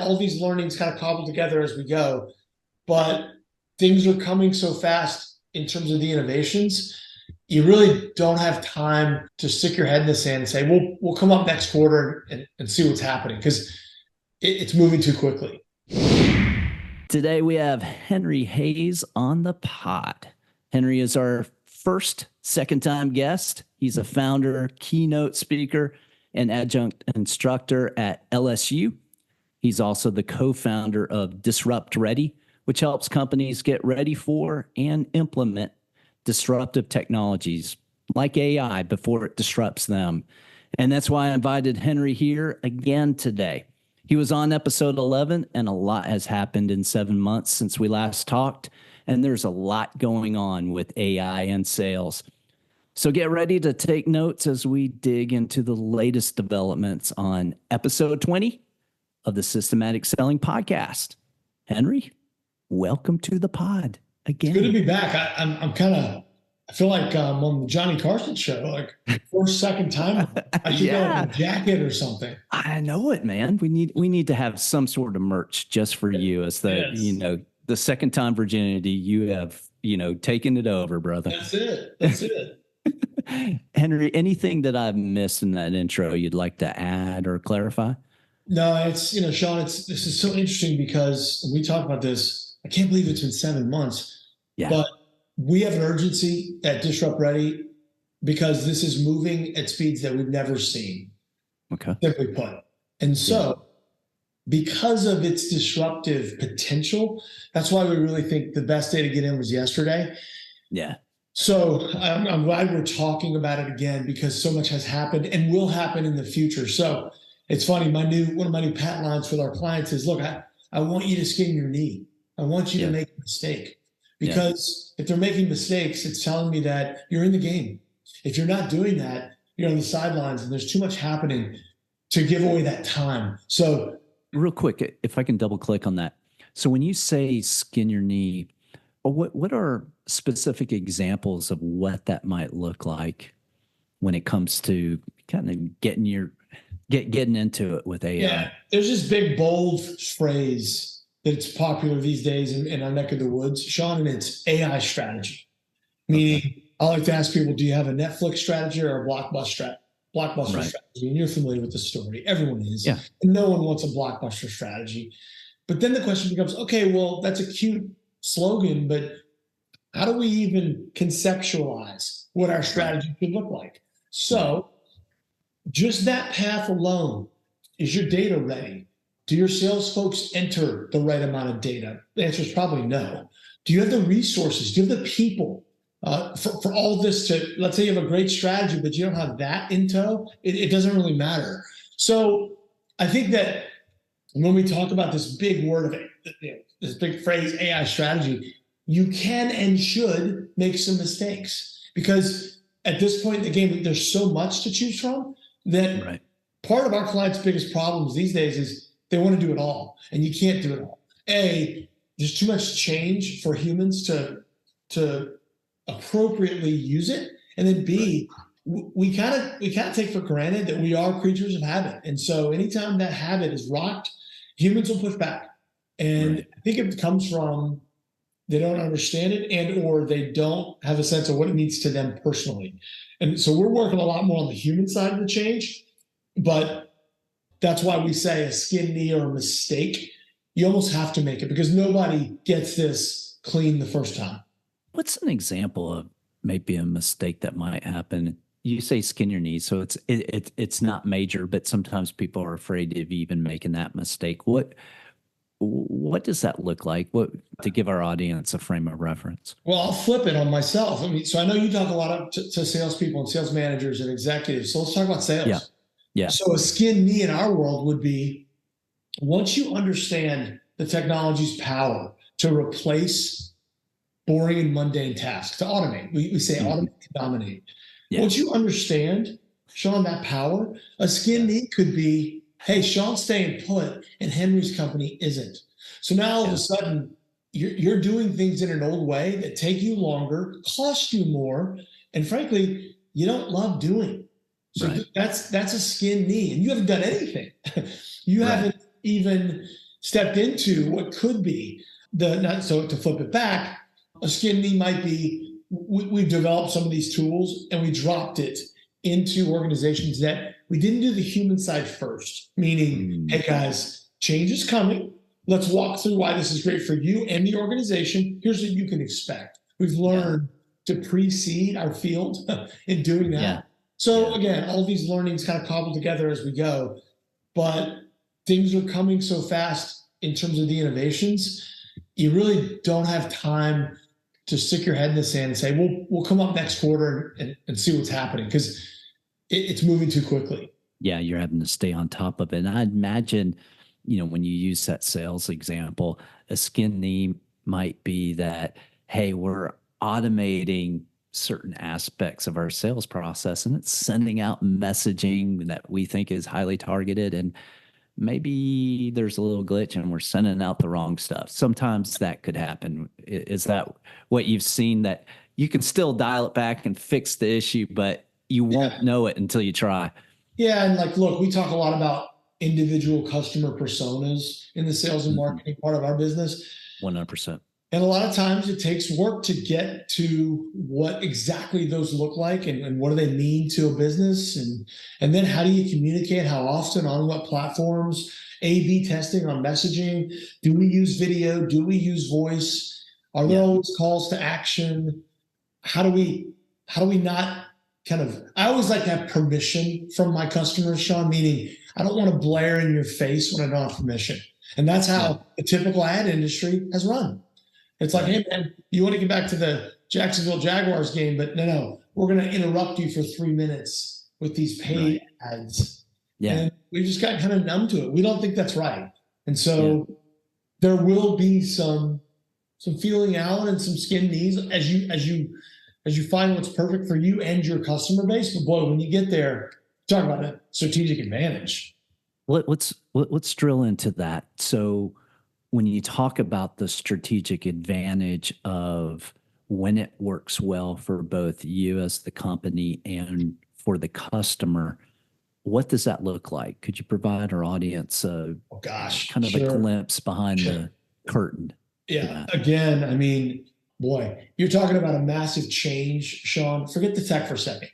all these learnings kind of cobbled together as we go, but things are coming so fast in terms of the innovations. You really don't have time to stick your head in the sand and say, we'll come up next quarter and see what's happening, because it's moving too quickly. Today we have Henry Hayes on the pod. Henry is our second-time guest. He's a founder, keynote speaker, and adjunct instructor at LSU. He's also the co-founder of Disruptive, which helps companies get ready for and implement disruptive technologies like AI before it disrupts them. And that's why I invited Henry here again today. He was on episode 11, and a lot has happened in 7 months since we last talked, and there's a lot going on with AI and sales. So get ready to take notes as we dig into the latest developments on episode 20 of the Systematic Selling Podcast. Henry, welcome to the pod again. It's good to be back. I feel like I'm on the Johnny Carson show, like first, second time. I should go in a jacket or something. I know it, man. We need to have some sort of merch just for you as the the second time virginity. You have taken it over, brother. That's it. Henry, anything that I've missed in that intro you'd like to add or clarify? No, it's Sean. This is so interesting because when we talk about this, I can't believe it's been 7 months. Yeah, but we have an urgency at Disrupt Ready because this is moving at speeds that we've never seen. Okay. Simply put. And so because of its disruptive potential, that's why we really think the best day to get in was yesterday. Yeah. So I'm glad we're talking about it again because so much has happened and will happen in the future. So it's funny, one of my new patent lines with our clients is, look, I want you to skin your knee. I want you to make a mistake. Because if they're making mistakes, it's telling me that you're in the game. If you're not doing that, you're on the sidelines and there's too much happening to give away that time. So real quick, if I can double click on that. So when you say skin your knee, what are specific examples of what that might look like when it comes to kind of getting into it with AI? Yeah, there's this big, bold phrase that's popular these days in our neck of the woods, Sean, and it's AI strategy. Meaning, I like to ask people, do you have a Netflix strategy or a blockbuster strategy? And you're familiar with the story. Everyone is. Yeah. And no one wants a blockbuster strategy. But then the question becomes, okay, well, that's a cute slogan, but how do we even conceptualize what our strategy could look like? So just that path alone, is your data ready? Do your sales folks enter the right amount of data? The answer is probably no. Do you have the resources? Do you have the people for all of this to, let's say you have a great strategy, but you don't have that in tow, it doesn't really matter. So I think that when we talk about this big word of this big phrase, AI strategy, you can and should make some mistakes because at this point in the game, there's so much to choose from that part of our clients' biggest problems these days is they want to do it all, and you can't do it all. There's too much change for humans to appropriately use it, and then B, we kind of take for granted that we are creatures of habit, and so anytime that habit is rocked, humans will push back. And I think it comes from they don't understand it and or they don't have a sense of what it means to them personally. And so we're working a lot more on the human side of the change, but that's why we say a skin knee or a mistake, you almost have to make it because nobody gets this clean the first time. What's an example of maybe a mistake that might happen? You say skin your knee, so it's not major, but sometimes people are afraid of even making that mistake. What does that look like? What to give our audience a frame of reference? Well, I'll flip it on myself. I mean, so I know you talk a lot to salespeople and sales managers and executives. So let's talk about sales. Yeah. So a skin knee in our world would be once you understand the technology's power to replace boring and mundane tasks, to automate. We say automate to dominate. Yeah. Once you understand, Sean, that power, a skin knee could be, hey, Sean's staying put and Henry's company isn't. So now all of a sudden, you're doing things in an old way that take you longer, cost you more, and frankly, you don't love doing. So that's a skin knee, and you haven't done anything. You haven't even stepped into what could be to flip it back, a skin knee might be, we've developed some of these tools and we dropped it into organizations that we didn't do the human side first, meaning, hey guys, change is coming. Let's walk through why this is great for you and the organization. Here's what you can expect. We've learned to precede our field in doing that. Yeah. So again, all these learnings kind of cobbled together as we go, but things are coming so fast in terms of the innovations. You really don't have time to stick your head in the sand and say, we'll come up next quarter and see what's happening, because it's moving too quickly. Yeah, you're having to stay on top of it. And I'd imagine, when you use that sales example, a skin knee might be that, hey, we're automating certain aspects of our sales process and it's sending out messaging that we think is highly targeted, and maybe there's a little glitch and we're sending out the wrong stuff. Sometimes that could happen. Is that what you've seen, that you can still dial it back and fix the issue, but you won't know it until you try? Yeah. And look, we talk a lot about individual customer personas in the sales and marketing part of our business. 100%. And a lot of times it takes work to get to what exactly those look like and what do they mean to a business. And then how do you communicate, how often, on what platforms, A/B testing on messaging. Do we use video? Do we use voice? Are there always calls to action? How do we not I always like to have permission from my customers, Sean, meaning I don't want to blare in your face when I don't have permission. And that's how the typical ad industry has run. It's like, hey, man, you want to get back to the Jacksonville Jaguars game, but no, we're going to interrupt you for 3 minutes with these paid ads. Yeah. And we just got kind of numb to it. We don't think that's right. And so there will be some feeling out and some skin knees as you find what's perfect for you and your customer base. But boy, when you get there, talk about a strategic advantage. Let's drill into that. So when you talk about the strategic advantage of when it works well for both you as the company and for the customer, what does that look like? Could you provide our audience a glimpse behind the curtain? Yeah. Again, I mean, boy, you're talking about a massive change, Sean. Forget the tech for a second.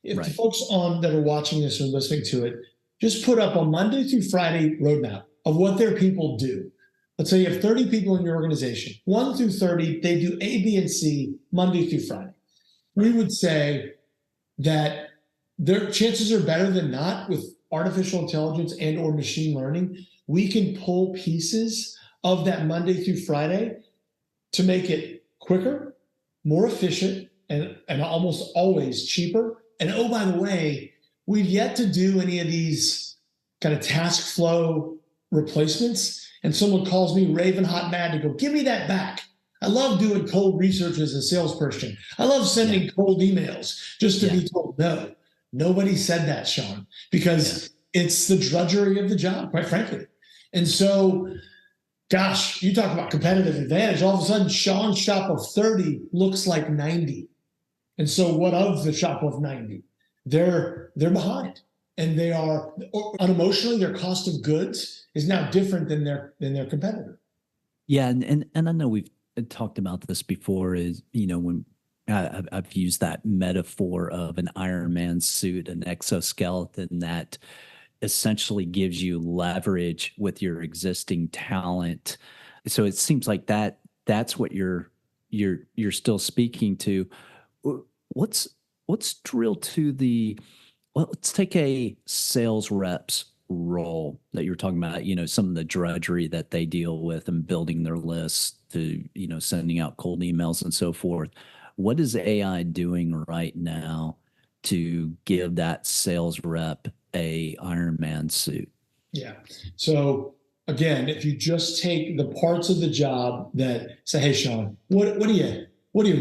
If the folks that are watching this or listening to it, just put up a Monday through Friday roadmap of what their people do. Let's say you have 30 people in your organization, 1 through 30, they do A, B, and C Monday through Friday. We would say that their chances are better than not with artificial intelligence and or machine learning. We can pull pieces of that Monday through Friday to make it quicker, more efficient, and almost always cheaper. And oh, by the way, we've yet to do any of these kind of task flow replacements. And someone calls me raving hot mad to go, give me that back. I love doing cold research as a salesperson. I love sending cold emails just to be told no. Nobody said that, Sean, because it's the drudgery of the job, quite frankly. And so, gosh, you talk about competitive advantage. All of a sudden, Sean's shop of 30 looks like 90. And so what of the shop of 90? They're behind. And they are unemotionally, their cost of goods is now different than their competitor. Yeah, and I know we've talked about this before. Is when I've used that metaphor of an Iron Man suit, an exoskeleton that essentially gives you leverage with your existing talent. So it seems like that's what you're still speaking to. Let's drill to the. Well, let's take a sales rep's role that you're talking about, some of the drudgery that they deal with and building their lists to, sending out cold emails and so forth. What is AI doing right now to give that sales rep a Iron Man suit? Yeah. So again, if you just take the parts of the job that say, hey, Sean, what do you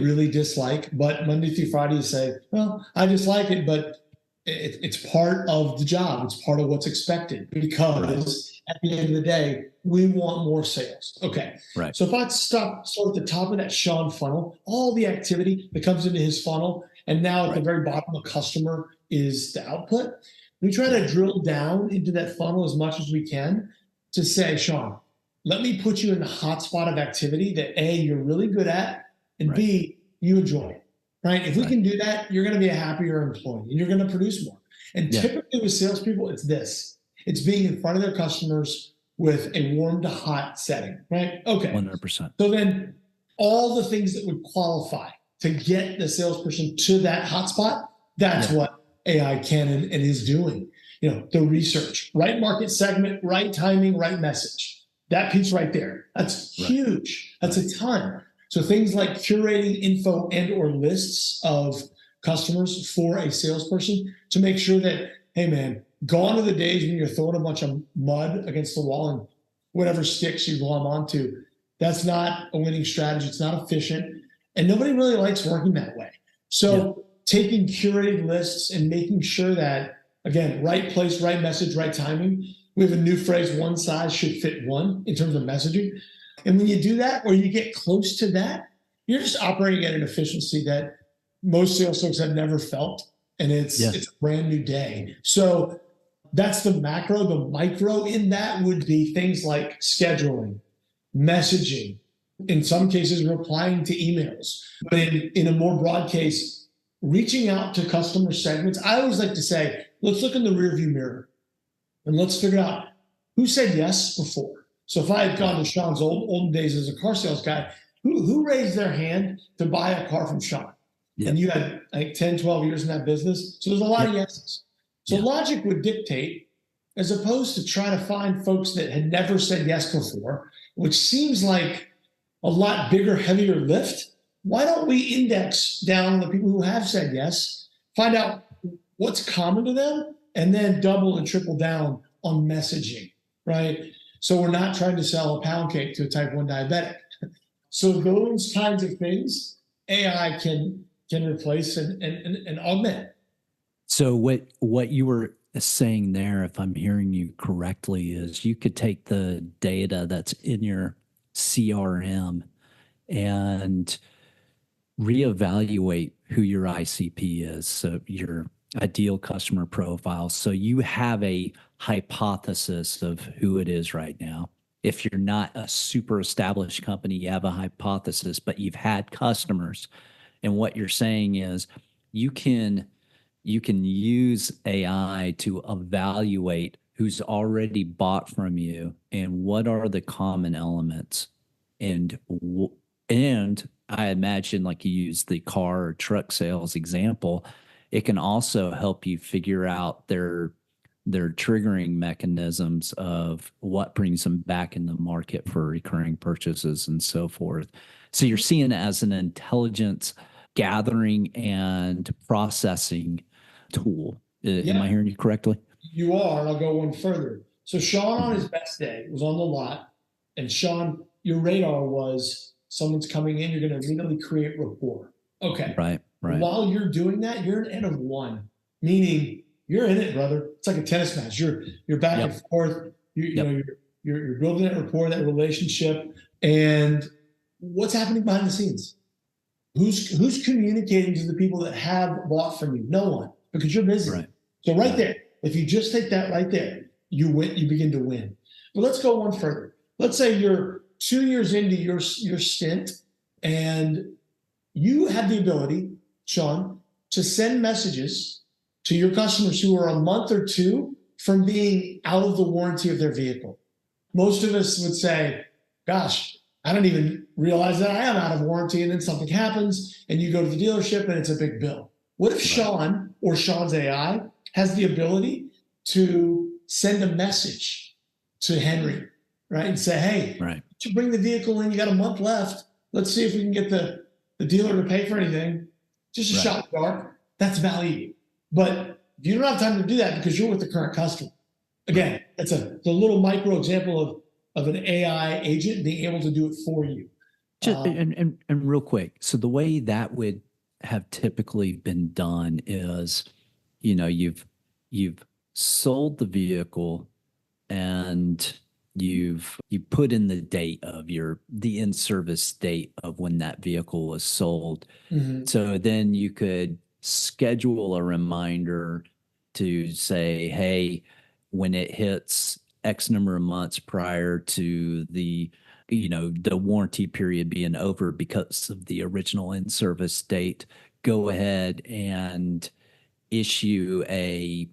really dislike? But Monday through Friday, you say, well, I dislike it, but it's part of the job. It's part of what's expected because at the end of the day, we want more sales. Okay. Right. So if I start at the top of that Sean funnel, all the activity that comes into his funnel, and now at the very bottom, a customer is the output. We try to drill down into that funnel as much as we can to say, Sean, let me put you in the hotspot of activity that A, you're really good at, and B, you enjoy, right? If we can do that, you're going to be a happier employee and you're going to produce more. And typically with salespeople, it's this. It's being in front of their customers with a warm to hot setting, right? Okay. 100%. So then all the things that would qualify to get the salesperson to that hotspot, that's what AI can and is doing. You know, the research, right market segment, right timing, right message. That piece right there, that's huge. That's a ton. So things like curating info and or lists of customers for a salesperson to make sure that, hey man, gone are the days when you're throwing a bunch of mud against the wall and whatever sticks you glom onto. That's not a winning strategy. It's not efficient. And nobody really likes working that way. So taking curated lists and making sure that, again, right place, right message, right timing. We have a new phrase, one size should fit one in terms of messaging. And when you do that, or you get close to that, you're just operating at an efficiency that most sales folks have never felt. And it's a brand new day. So that's the macro. The micro in that would be things like scheduling, messaging, in some cases, replying to emails. But in a more broad case, reaching out to customer segments. I always like to say, let's look in the rearview mirror and let's figure out who said yes before. So if I had gone to Sean's olden days as a car sales guy, who raised their hand to buy a car from Sean? And you had like 10, 12 years in that business. So there's a lot of yeses. So logic would dictate, as opposed to trying to find folks that had never said yes before, which seems like a lot bigger, heavier lift. Why don't we index down the people who have said yes, find out what's common to them, and then double and triple down on messaging, right? So we're not trying to sell a pound cake to a type 1 diabetic. So those kinds of things, AI can replace and augment. So what you were saying there, if I'm hearing you correctly, is you could take the data that's in your CRM and reevaluate who your ICP is, so your ideal customer profile. So you have a hypothesis of who it is right now. If you're not a super established company, you have a hypothesis, but you've had customers. And what you're saying is you can use AI to evaluate who's already bought from you and what are the common elements. And I imagine, like you use the car or truck sales example, it can also help you figure out their triggering mechanisms of what brings them back in the market for recurring purchases and so forth. So you're seeing it as an intelligence gathering and processing tool. Am I hearing you correctly? You are, and I'll go one further. So Sean on his best day was on the lot, and Sean, your radar was someone's coming in, you're going to immediately create rapport. Okay. Right. While you're doing that, you're an N of one, meaning you're in it, brother. It's like a tennis match. You're back and forth. You know, you're building that rapport, that relationship. And what's happening behind the scenes? Who's communicating to the people that have bought from you? No one, because you're busy. Right. So right there, if you just take that right there, you win. You begin to win. But let's go one further. Let's say you're 2 years into your stint, and you have the ability, Sean, to send messages to your customers who are a month or two from being out of the warranty of their vehicle. Most of us would say, gosh, I don't even realize that I am out of warranty, and then something happens and you go to the dealership and it's a big bill. What if Sean or Sean's AI has the ability to send a message to Henry, right? And say, hey, you bring the vehicle in, you got a month left. Let's see if we can get the dealer to pay for anything. Just a shot in the dark. That's value. But you don't have time to do that because you're with the current customer. Again, it's a little micro example of an AI agent being able to do it for you. And real quick, so the way that would have typically been done is, you know, you've sold the vehicle and you put in the date of the in-service date of when that vehicle was sold. Mm-hmm. So then you could schedule a reminder to say, hey, when it hits X number of months prior to the warranty period being over because of the original in-service date, go ahead and issue a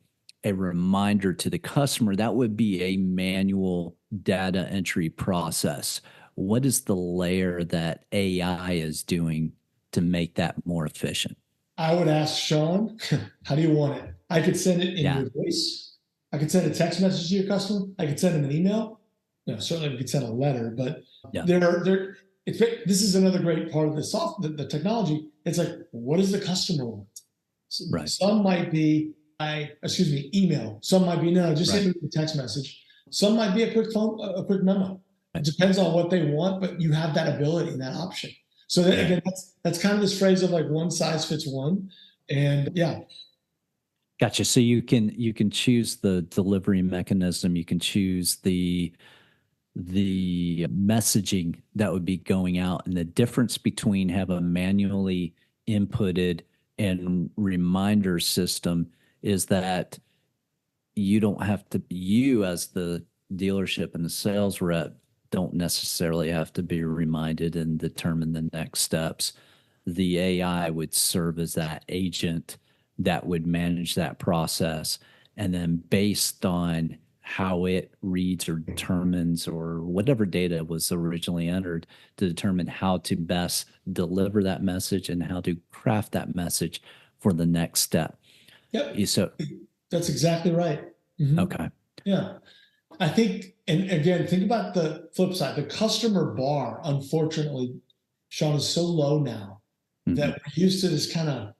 reminder to the customer. That would be a manual data entry process. What is the layer that AI is doing to make that more efficient? I would ask Sean, how do you want it? I could send it in your voice. I could send a text message to your customer. I could send them an email. Certainly we could send a letter, but this is another great part of the technology. It's like, what does the customer want? Right. Some might be, email. Some might be, no, just send me a text message. Some might be a quick memo. It depends on what they want, but you have that ability and that option. So that, again, that's kind of this phrase of like one size fits one. And Gotcha. So you can choose the delivery mechanism. You can choose the messaging that would be going out, and the difference between have a manually inputted and reminder system is that you as the dealership and the sales rep don't necessarily have to be reminded and determine the next steps. The AI would serve as that agent that would manage that process. And then based on how it reads or determines or whatever data was originally entered to determine how to best deliver that message and how to craft that message for the next step. Yep. So that's exactly right. Mm-hmm. Okay. Yeah. I think, and again, think about the flip side. The customer bar, unfortunately, Sean, is so low now that we're used to this kind of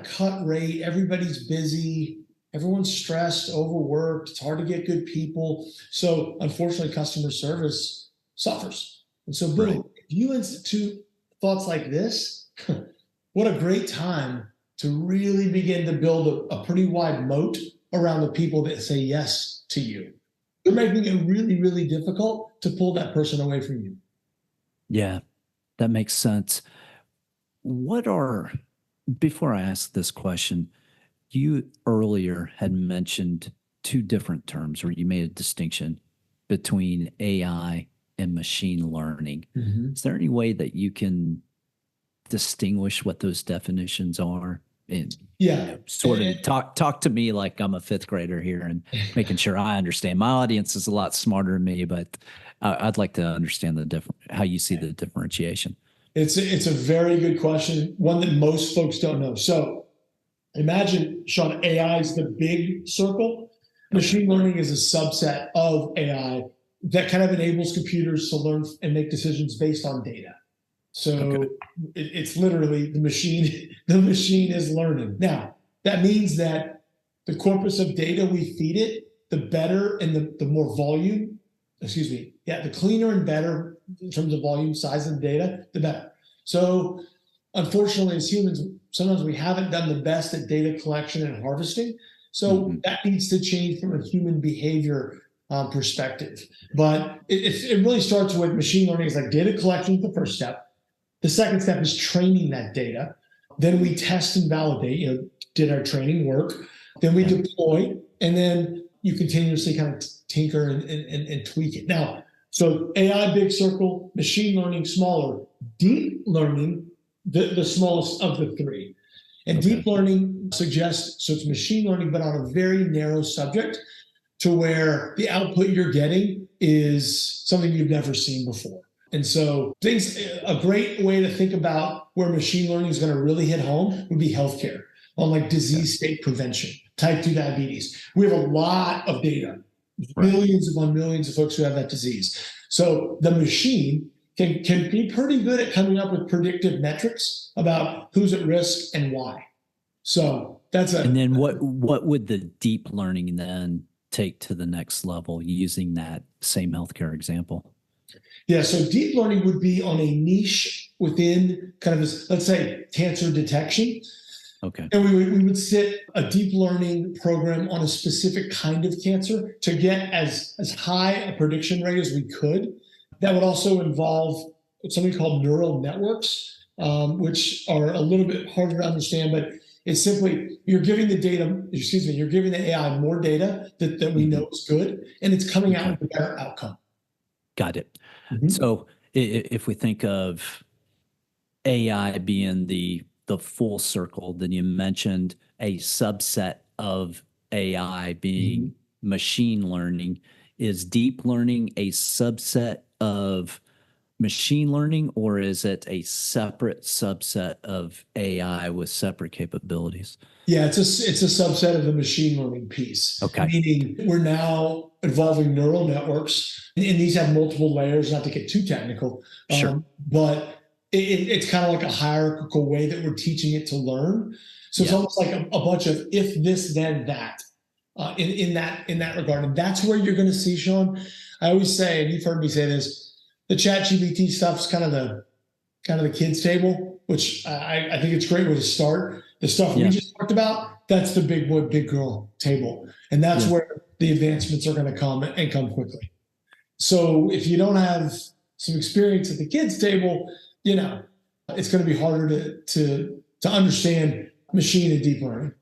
cut rate. Everybody's busy. Everyone's stressed, overworked. It's hard to get good people. So unfortunately, customer service suffers. And so boom, if you institute thoughts like this, what a great time to really begin to build a pretty wide moat around the people that say yes to you. You're making it really, really difficult to pull that person away from you. Yeah, that makes sense. Before I ask this question, you earlier had mentioned two different terms, or you made a distinction between AI and machine learning. Mm-hmm. Is there any way that you can distinguish what those definitions are? And sort of talk to me like I'm a fifth grader here and making sure I understand. My audience is a lot smarter than me, but I'd like to understand how you see the differentiation. It's a very good question, one that most folks don't know. So imagine, Sean, AI is the big circle. Machine learning is a subset of AI that kind of enables computers to learn and make decisions based on data. So it's literally the machine is learning. Now, that means that the corpus of data we feed it, the better and the more volume, the cleaner and better in terms of volume, size of the data, the better. So unfortunately, as humans, sometimes we haven't done the best at data collection and harvesting. So that needs to change from a human behavior perspective. But it really starts with machine learning. It's like data collection is the first step. The second step is training that data. Then we test and validate, did our training work? Then we deploy, and then you continuously kind of tinker and tweak it. Now, so AI, big circle, machine learning, smaller, deep learning, the smallest of the three. And deep learning suggests, so it's machine learning, but on a very narrow subject to where the output you're getting is something you've never seen before. And so a great way to think about where machine learning is going to really hit home would be healthcare on like disease state prevention, type 2 diabetes. We have a lot of data, millions upon millions of folks who have that disease. So the machine can be pretty good at coming up with predictive metrics about who's at risk and why. So and then what would the deep learning then take to the next level using that same healthcare example? Yeah, so deep learning would be on a niche within kind of this, let's say, cancer detection. Okay. And we would sit a deep learning program on a specific kind of cancer to get as high a prediction rate as we could. That would also involve something called neural networks, which are a little bit harder to understand, but It's simply you're giving the AI more data that we know is good, and it's coming out with a better outcome. Got it. So if we think of AI being the full circle, then you mentioned a subset of AI being machine learning. Is deep learning a subset of machine learning, or is it a separate subset of AI with separate capabilities? Yeah, it's a subset of the machine learning piece. Okay. Meaning we're now involving neural networks, and these have multiple layers, not to get too technical. Sure. But it's kind of like a hierarchical way that we're teaching it to learn. So it's almost like a bunch of if this, then that. In that regard. And that's where you're going to see, Sean. I always say, and you've heard me say this, the ChatGPT stuff is kind of the kids table, which I think it's a great way to start. The stuff we just talked about, that's the big boy, big girl table. And that's where the advancements are going to come and come quickly. So if you don't have some experience at the kids table, it's going to be harder to understand machine and deep learning.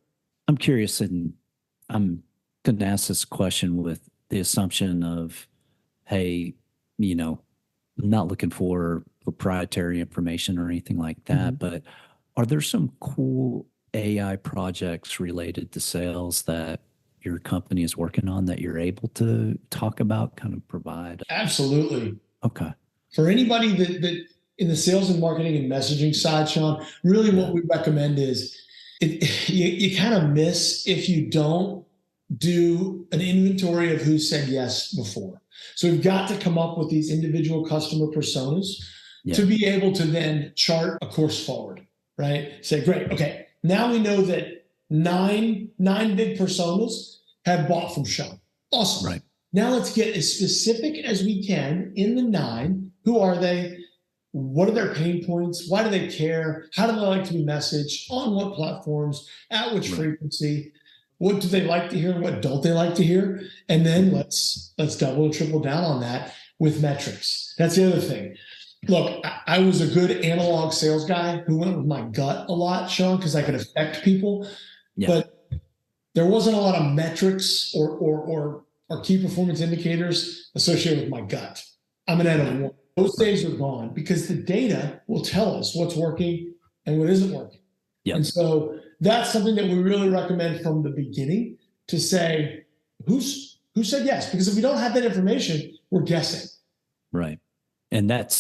I'm curious, and I'm going to ask this question with the assumption of, hey, I'm not looking for proprietary information or anything like that, but are there some cool AI projects related to sales that your company is working on that you're able to talk about, kind of provide? Absolutely. Okay. For anybody that in the sales and marketing and messaging side, Sean, really what we recommend is you kind of miss if you don't do an inventory of who said yes before. So we've got to come up with these individual customer personas to be able to then chart a course forward, right? Say, great, okay, now we know that nine big personas have bought from Sean. Awesome. Right. Now let's get as specific as we can in the 9. Who are they? What are their pain points? Why do they care? How do they like to be messaged? On what platforms? At which frequency? What do they like to hear and what don't they like to hear? And then let's double and triple down on that with metrics. That's the other thing. Look, I was a good analog sales guy who went with my gut a lot, Sean, because I could affect people. Yeah. But there wasn't a lot of metrics or key performance indicators associated with my gut. I'm an N1. Those days are gone because the data will tell us what's working and what isn't working. Yep. And so that's something that we really recommend from the beginning to say, who said yes? Because if we don't have that information, we're guessing. Right. And that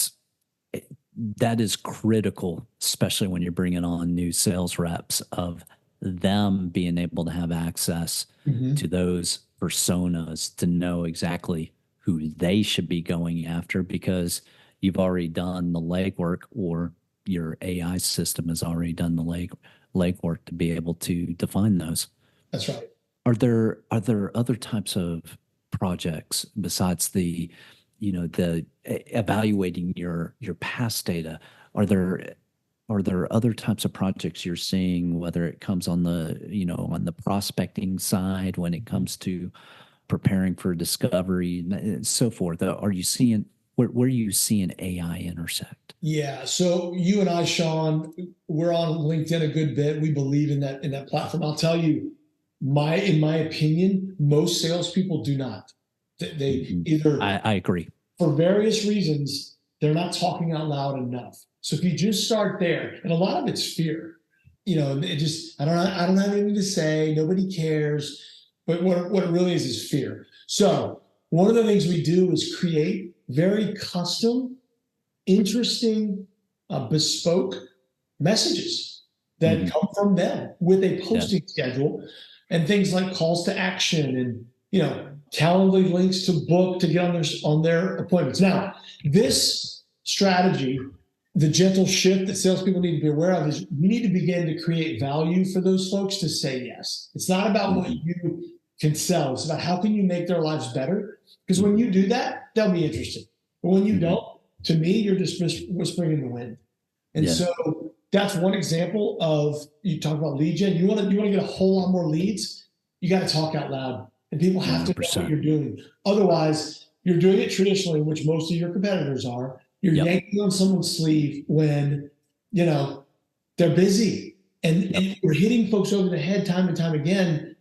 is critical, especially when you're bringing on new sales reps, of them being able to have access to those personas to know exactly who they should be going after, because you've already done the legwork, or your AI system has already done the legwork to be able to define those. That's right. Are there other types of projects besides the evaluating your past data? Are there other types of projects you're seeing, whether it comes on the prospecting side, when it comes to preparing for discovery and so forth? Are you seeing where are you seeing AI intersect? Yeah. So you and I, Sean, we're on LinkedIn a good bit. We believe in that platform. I'll tell you, in my opinion, most salespeople do not. They either I agree. For various reasons, they're not talking out loud enough. So if you just start there, and a lot of it's fear, I don't have anything to say. Nobody cares. But what it really is fear. So one of the things we do is create very custom, interesting, bespoke messages that come from them with a posting schedule and things like calls to action and, Calendly links to book to get on their appointments. Now, this strategy, the gentle shift that salespeople need to be aware of, is you need to begin to create value for those folks to say yes. It's not about what you can sell. It's about how can you make their lives better? Because when you do that, they'll be interested. But when you don't, to me, you're just whispering in the wind. And so that's one example of, you talk about lead gen. You want to get a whole lot more leads, you got to talk out loud. And people have 100%. To know what you're doing. Otherwise, you're doing it traditionally, which most of your competitors are. You're yanking on someone's sleeve when, they're busy. And we're hitting folks over the head time and time again,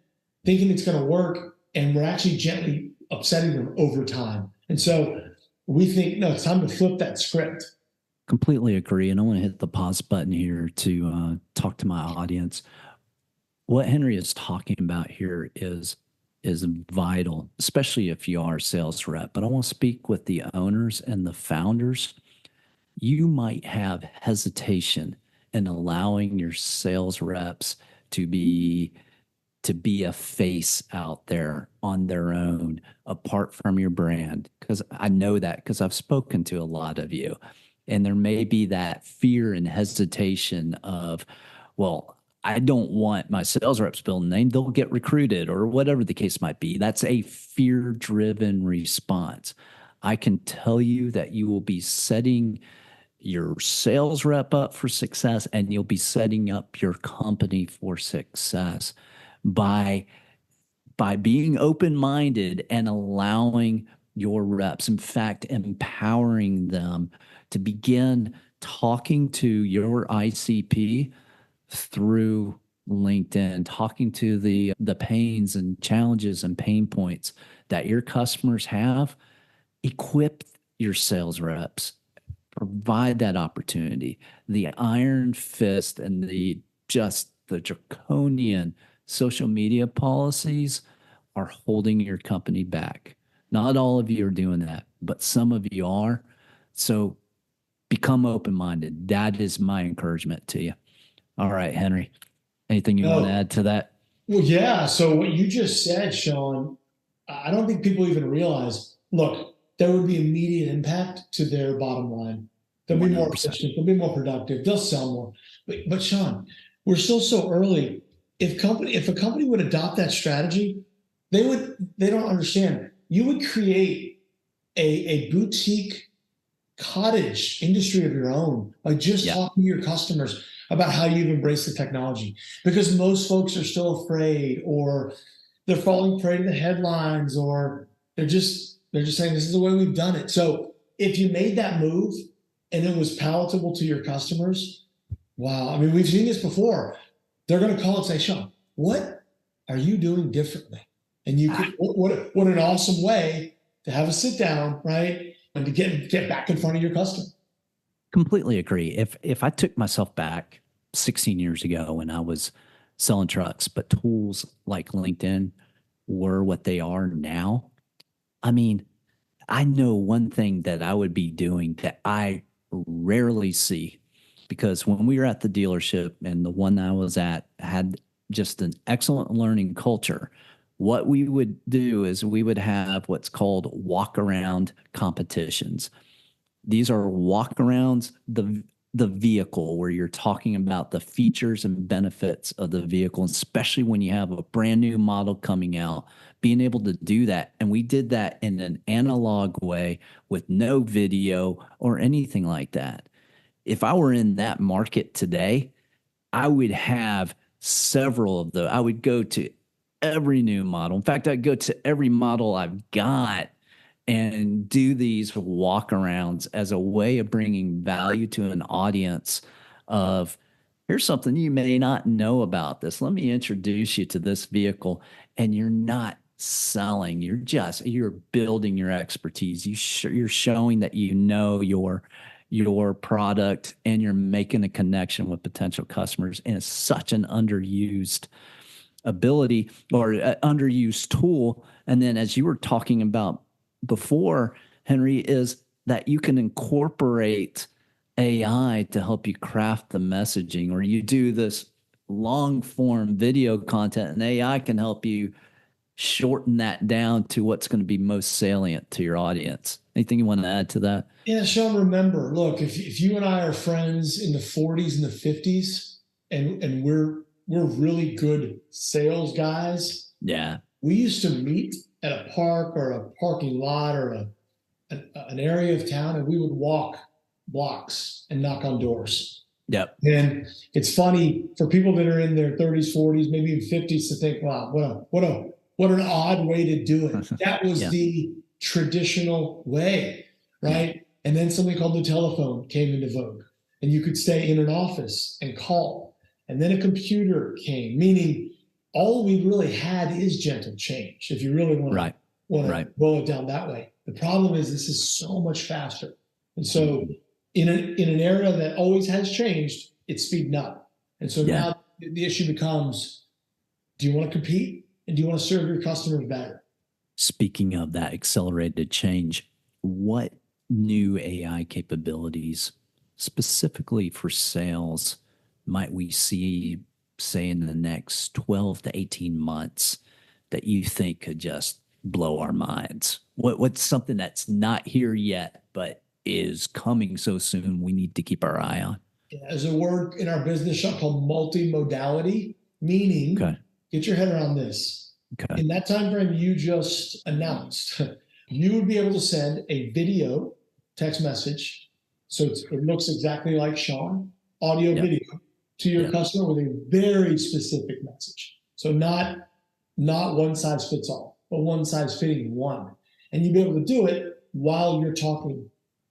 thinking it's going to work, and we're actually gently upsetting them over time. And so we think, no, it's time to flip that script. Completely agree. And I want to hit the pause button here to talk to my audience. What Henry is talking about here is vital, especially if you are a sales rep. But I want to speak with the owners and the founders. You might have hesitation in allowing your sales reps to be a face out there on their own, apart from your brand. Because I know that, because I've spoken to a lot of you. And there may be that fear and hesitation of, well, I don't want my sales reps building name. They'll get recruited, or whatever the case might be. That's a fear-driven response. I can tell you that you will be setting your sales rep up for success, and you'll be setting up your company for success by being open-minded and allowing your reps, in fact, empowering them to begin talking to your ICP through LinkedIn, talking to the pains and challenges and pain points that your customers have. Equip your sales reps, provide that opportunity. The iron fist and the draconian social media policies are holding your company back. Not all of you are doing that, but some of you are. So become open-minded. That is my encouragement to you. All right, Henry, anything you want to add to that? Well, yeah. So what you just said, Sean, I don't think people even realize, look, there would be immediate impact to their bottom line. They'll be 100%. More efficient. They'll be more productive. They'll sell more. But Sean, we're still so early. If a company would adopt that strategy, they don't understand. You would create a boutique cottage industry of your own by just talking to your customers about how you've embraced the technology, because most folks are still afraid, or they're falling prey to the headlines, or they're just saying this is the way we've done it. So if you made that move and it was palatable to your customers, wow. I mean, we've seen this before. They're going to call and say, Sean, what are you doing differently? And you could, what an awesome way to have a sit down, right? And to get back in front of your customer. Completely agree. If I took myself back 16 years ago when I was selling trucks, but tools like LinkedIn were what they are now, I mean, I know one thing that I would be doing that I rarely see, because when we were at the dealership, and the one I was at had just an excellent learning culture, what we would do is we would have what's called walk-around competitions. These are walk-arounds the vehicle, where you're talking about the features and benefits of the vehicle, especially when you have a brand new model coming out, being able to do that. And we did that in an analog way with no video or anything like that. If I were in that market today, I would have several of those. I would go to every new model. In fact, I'd go to every model I've got and do these walkarounds as a way of bringing value to an audience of, here's something you may not know about this. Let me introduce you to this vehicle. And you're not selling. You're building your expertise. You're showing that you know your product, and you're making a connection with potential customers. And it's such an underused ability, or underused tool. And then, as you were talking about before, Henry, is that you can incorporate AI to help you craft the messaging, or you do this long form video content, and AI can help you shorten that down to what's going to be most salient to your audience. Anything you want to add to that? Yeah, Sean, remember, look, if you and I are friends in the 40s and the 50s, and we're really good sales guys, yeah, we used to meet at a park or a parking lot or an area of town, and we would walk blocks and knock on doors. Yep. And it's funny for people that are in their 30s, 40s, maybe even 50s, to think, wow, what an odd way to do it. That was the traditional way, right? Yeah. And then something called the telephone came into vogue, and you could stay in an office and call. And then a computer came, meaning all we really had is gentle change. If you really want Right. to boil it down that way. The problem is this is so much faster. And so in an era that always has changed, it's speeding up. And so now the issue becomes, do you want to compete and do you want to serve your customers better? Speaking of that accelerated change, what new AI capabilities specifically for sales might we see, say, in the next 12 to 18 months that you think could just blow our minds? What's something that's not here yet, but is coming so soon we need to keep our eye on? There's a word in our business shop called multimodality, meaning, get your head around this. In that time frame you just announced, you would be able to send a video text message, so it looks exactly like Sean, audio, video, to your customer with a very specific message. So not one size fits all, but one size fitting one. And you'd be able to do it while you're talking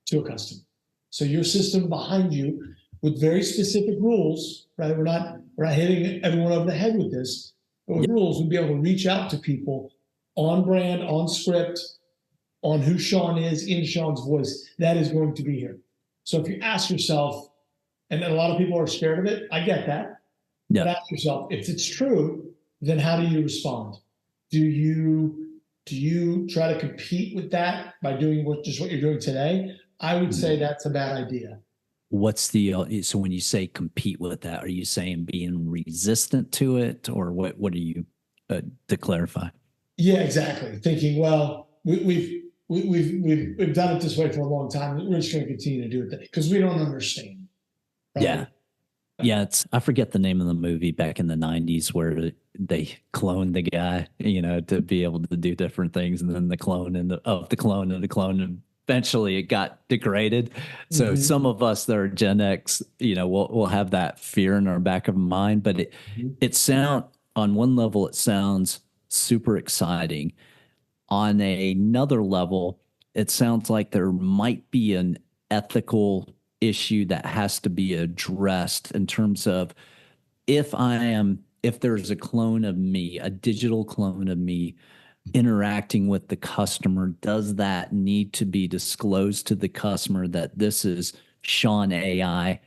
to a customer. So your system behind you with very specific rules, right? We're not hitting everyone over the head with this, but with rules, we'd be able to reach out to people on brand, on script, on who Sean is, in Sean's voice. That is going to be here. So if you ask yourself, and a lot of people are scared of it, I get that. But ask yourself, if it's true, then how do you respond? Do you try to compete with that by doing what you're doing today? I would say that's a bad idea. What's the so when you say compete with that, are you saying being resistant to it, or what are you to clarify? Yeah, exactly. Thinking, well, we've done it this way for a long time. We're just going to continue to do it because we don't understand. Right? Yeah. I forget the name of the movie back in the 90s where they cloned the guy, to be able to do different things, and then the clone of the clone and the clone, and eventually it got degraded. So some of us that are Gen X, we'll have that fear in our back of mind, but on one level it sounds super exciting. On another level, it sounds like there might be an ethical issue that has to be addressed in terms of if there's a clone of me, a digital clone of me interacting with the customer, does that need to be disclosed to the customer that this is Sean AI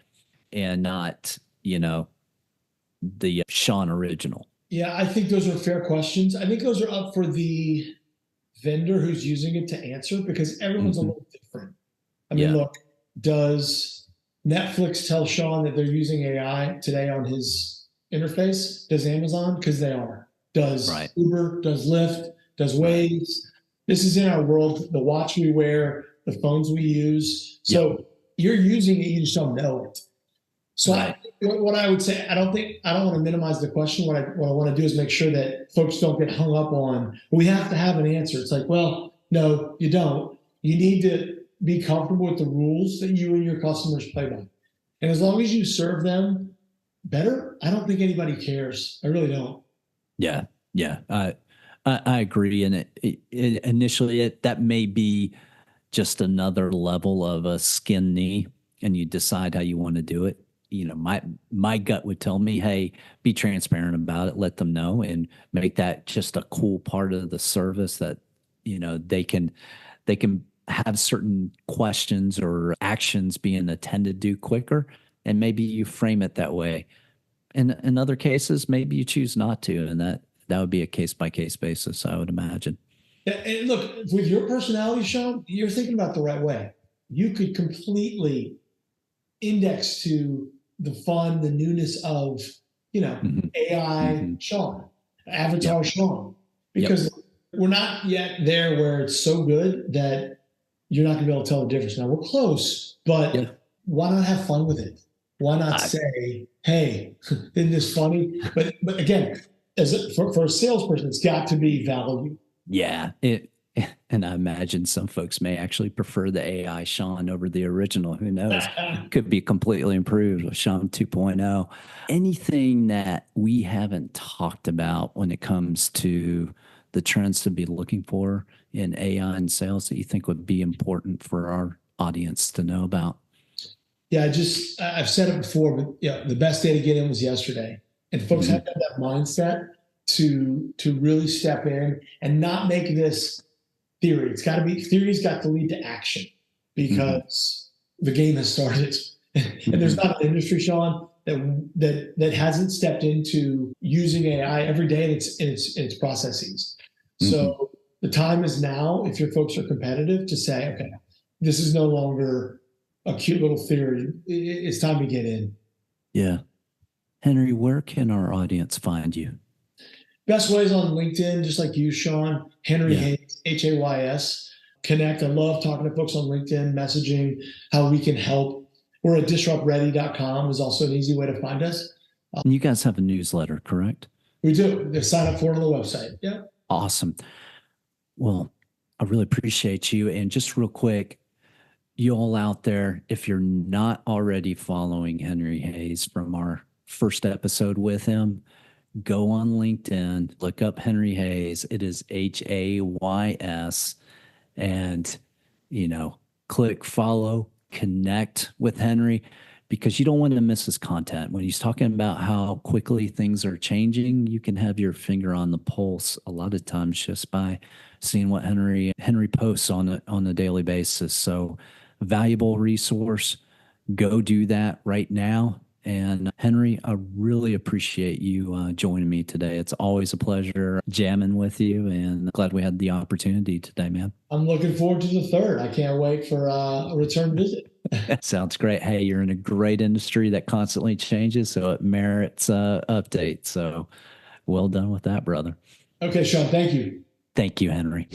and not, the Sean original? Yeah, I think those are fair questions. I think those are up for the vendor who's using it to answer, because everyone's a little different. I mean, look, does Netflix tell Sean that they're using AI today on his interface? Does Amazon? Because they are. Does Uber? Does Lyft? Does Waze? This is in our world, the watch we wear, the phones we use. So you're using it, you just don't know it. So what I would say, I don't want to minimize the question. What I want to do is make sure that folks don't get hung up on, we have to have an answer. It's like, well, no, you don't. You need to be comfortable with the rules that you and your customers play by. And as long as you serve them better, I don't think anybody cares. I really don't. Yeah. I agree. And initially that may be just another level of a skin knee, and you decide how you want to do it. My gut would tell me, hey, be transparent about it, let them know, and make that just a cool part of the service that, they can have certain questions or actions being attended to quicker. And maybe you frame it that way. And in other cases, maybe you choose not to. And that would be a case-by-case basis, I would imagine. Yeah, and look, with your personality, Sean, you're thinking about the right way. You could completely index to the fun, the newness of, AI Sean, avatar Sean, because we're not yet there where it's so good that you're not going to be able to tell the difference. Now, we're close, but why not have fun with it? Why not say, hey, isn't this funny? But again, for a salesperson, it's got to be value. Yeah. And I imagine some folks may actually prefer the AI Sean over the original. Who knows? Could be completely improved with Sean 2.0. Anything that we haven't talked about when it comes to the trends to be looking for in AI and sales that you think would be important for our audience to know about? Yeah, I've said it before, but yeah, the best day to get in was yesterday. And folks have to have that mindset to really step in and not make this theory. It's got to be theory's got to lead to action because the game has started. And there's not an industry, Sean, that hasn't stepped into using AI every day in its processes. So the time is now, if your folks are competitive, to say, okay, this is no longer a cute little theory. It's time to get in. Yeah. Henry, where can our audience find you? Best ways on LinkedIn, just like you, Sean. Henry Hays, Hays. Connect. I love talking to folks on LinkedIn, messaging how we can help. We're at disruptready.com is also an easy way to find us. You guys have a newsletter, correct? We do. They sign up for it on the website. Yeah. Awesome. Well, I really appreciate you. And just real quick, you all out there, if you're not already following Henry Hays from our first episode with him, go on LinkedIn, look up Henry Hays. It is Hays. And, click follow, connect with Henry, because you don't want to miss his content. When he's talking about how quickly things are changing, you can have your finger on the pulse a lot of times just by seeing what Henry posts on a daily basis. So, valuable resource. Go do that right now. And Henry, I really appreciate you joining me today. It's always a pleasure jamming with you, and glad we had the opportunity today, man. I'm looking forward to the third. I can't wait for a return visit. Sounds great. Hey, you're in a great industry that constantly changes, so it merits updates. So well done with that, brother. Okay, Sean, thank you. Thank you, Henry.